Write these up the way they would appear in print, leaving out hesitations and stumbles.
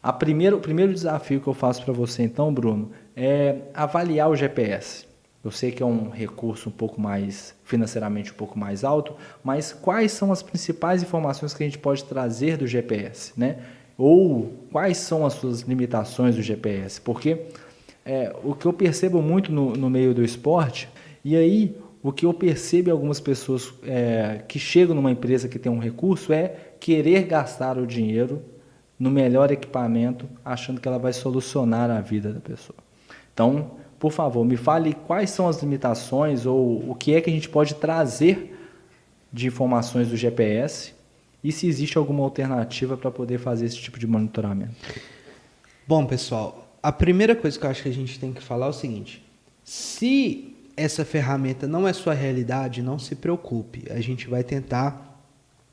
O primeiro desafio que eu faço para você, então, Bruno, é avaliar o GPS. Eu sei que é um recurso um pouco mais, financeiramente um pouco mais alto, mas quais são as principais informações que a gente pode trazer do GPS, né? Ou quais são as suas limitações do GPS? Porque o que eu percebo muito no meio do esporte, e aí o que eu percebo em algumas pessoas que chegam numa empresa que tem um recurso é querer gastar o dinheiro no melhor equipamento, achando que ela vai solucionar a vida da pessoa. Então, por favor, me fale quais são as limitações ou o que é que a gente pode trazer de informações do GPS e se existe alguma alternativa para poder fazer esse tipo de monitoramento. Bom, pessoal, a primeira coisa que eu acho que a gente tem que falar é o seguinte: se essa ferramenta não é sua realidade, não se preocupe. A gente vai tentar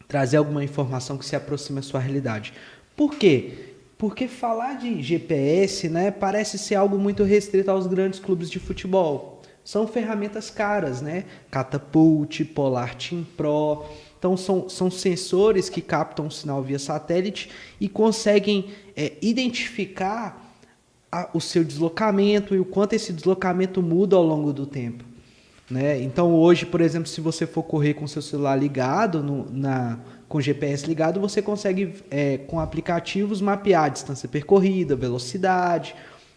trazer alguma informação que se aproxime da sua realidade. Por quê? Porque falar de GPS, né, parece ser algo muito restrito aos grandes clubes de futebol. São ferramentas caras, né? Catapult, Polar Team Pro. Então são sensores que captam o sinal via satélite e conseguem identificar o seu deslocamento e o quanto esse deslocamento muda ao longo do tempo, né? Então hoje, por exemplo, se você for correr com seu celular ligado, com o GPS ligado, você consegue, com aplicativos, mapear a distância percorrida, velocidade.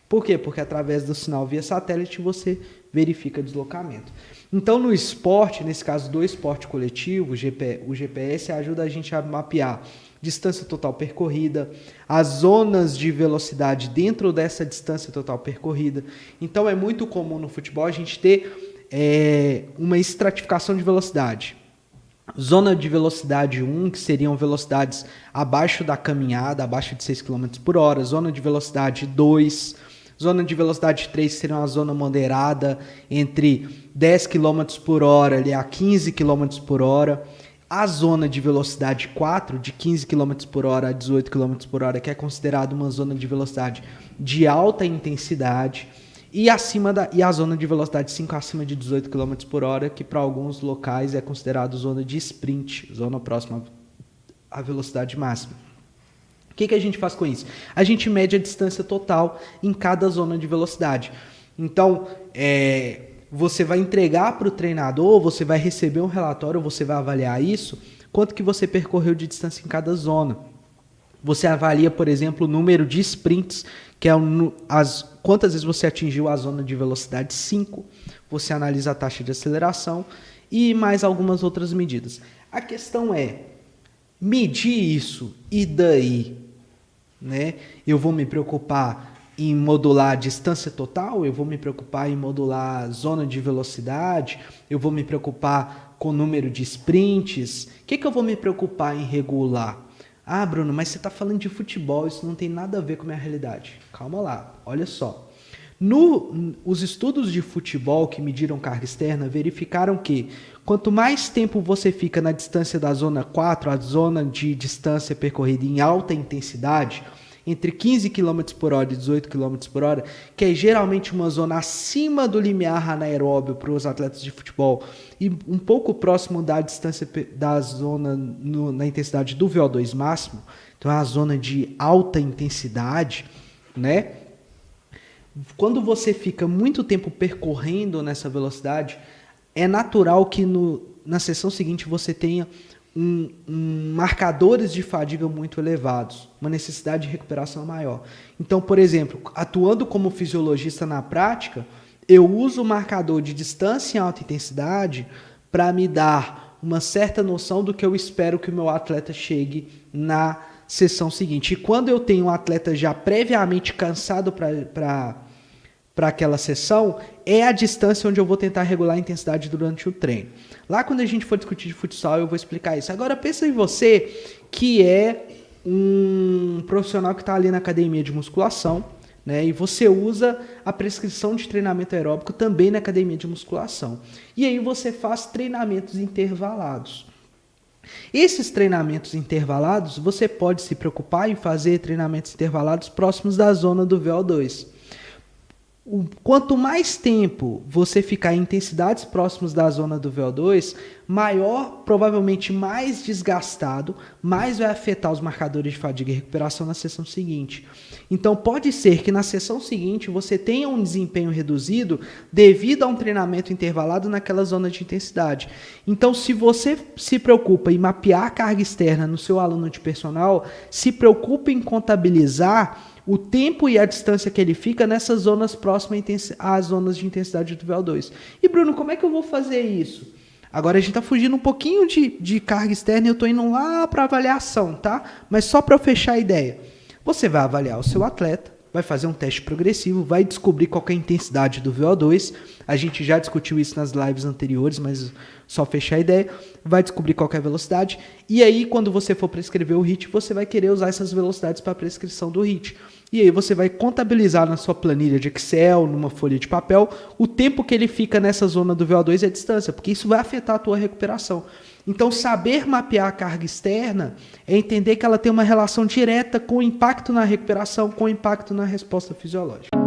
Por quê? Porque através do sinal via satélite você verifica deslocamento. Então no esporte, nesse caso do esporte coletivo, o GPS ajuda a gente a mapear distância total percorrida, as zonas de velocidade dentro dessa distância total percorrida. Então é muito comum no futebol a gente ter uma estratificação de velocidade. Zona de velocidade 1, que seriam velocidades abaixo da caminhada, abaixo de 6 km por hora. Zona de velocidade 2. Zona de velocidade 3, que seria uma zona moderada, entre 10 km por hora ali, a 15 km por hora. A zona de velocidade 4, de 15 km por hora a 18 km por hora, que é considerada uma zona de velocidade de alta intensidade. E a zona de velocidade 5 acima de 18 km por hora, que para alguns locais é considerado zona de sprint, zona próxima à velocidade máxima. O que a gente faz com isso? A gente mede a distância total em cada zona de velocidade. Então, você vai entregar para o treinador, você vai receber um relatório, você vai avaliar isso, quanto que você percorreu de distância em cada zona. Você avalia, por exemplo, o número de sprints, que é quantas vezes você atingiu a zona de velocidade 5. Você analisa a taxa de aceleração e mais algumas outras medidas. A questão é, medir isso e daí? Né? Eu vou me preocupar em modular a distância total? Eu vou me preocupar em modular a zona de velocidade? Eu vou me preocupar com o número de sprints? O que eu vou me preocupar em regular? Ah, Bruno, mas você está falando de futebol, isso não tem nada a ver com a minha realidade. Calma lá, olha só. Os estudos de futebol que mediram carga externa verificaram que quanto mais tempo você fica na distância da zona 4, a zona de distância percorrida em alta intensidade, entre 15 km por hora e 18 km por hora, que é geralmente uma zona acima do limiar anaeróbio para os atletas de futebol e um pouco próximo da distância da zona na intensidade do VO2 máximo, então é a zona de alta intensidade, né? Quando você fica muito tempo percorrendo nessa velocidade, é natural que na sessão seguinte você tenha marcadores de fadiga muito elevados, uma necessidade de recuperação maior. Então, por exemplo, atuando como fisiologista na prática, eu uso o marcador de distância em alta intensidade para me dar uma certa noção do que eu espero que o meu atleta chegue na sessão seguinte. E quando eu tenho um atleta já previamente cansado para aquela sessão, é a distância onde eu vou tentar regular a intensidade durante o treino. Lá quando a gente for discutir de futsal, eu vou explicar isso. Agora pensa em você que é um profissional que está ali na academia de musculação, né? E você usa a prescrição de treinamento aeróbico também na academia de musculação. E aí você faz treinamentos intervalados. Esses treinamentos intervalados, você pode se preocupar em fazer treinamentos intervalados próximos da zona do VO2. Quanto mais tempo você ficar em intensidades próximas da zona do VO2, maior, provavelmente mais desgastado, mais vai afetar os marcadores de fadiga e recuperação na sessão seguinte. Então pode ser que na sessão seguinte você tenha um desempenho reduzido devido a um treinamento intervalado naquela zona de intensidade. Então se você se preocupa em mapear a carga externa no seu aluno de personal, se preocupe em contabilizar o tempo e a distância que ele fica nessas zonas próximas às zonas de intensidade do VO2. E Bruno, como é que eu vou fazer isso? Agora a gente está fugindo um pouquinho de carga externa e eu estou indo lá para avaliação, tá? Mas só para eu fechar a ideia. Você vai avaliar o seu atleta, vai fazer um teste progressivo, vai descobrir qual é a intensidade do VO2. A gente já discutiu isso nas lives anteriores, mas só fechar a ideia. Vai descobrir qual é a velocidade. E aí, quando você for prescrever o HIIT, você vai querer usar essas velocidades para a prescrição do HIIT. E aí você vai contabilizar na sua planilha de Excel, numa folha de papel, o tempo que ele fica nessa zona do VO2 e a distância, porque isso vai afetar a tua recuperação. Então, saber mapear a carga externa é entender que ela tem uma relação direta com o impacto na recuperação, com o impacto na resposta fisiológica.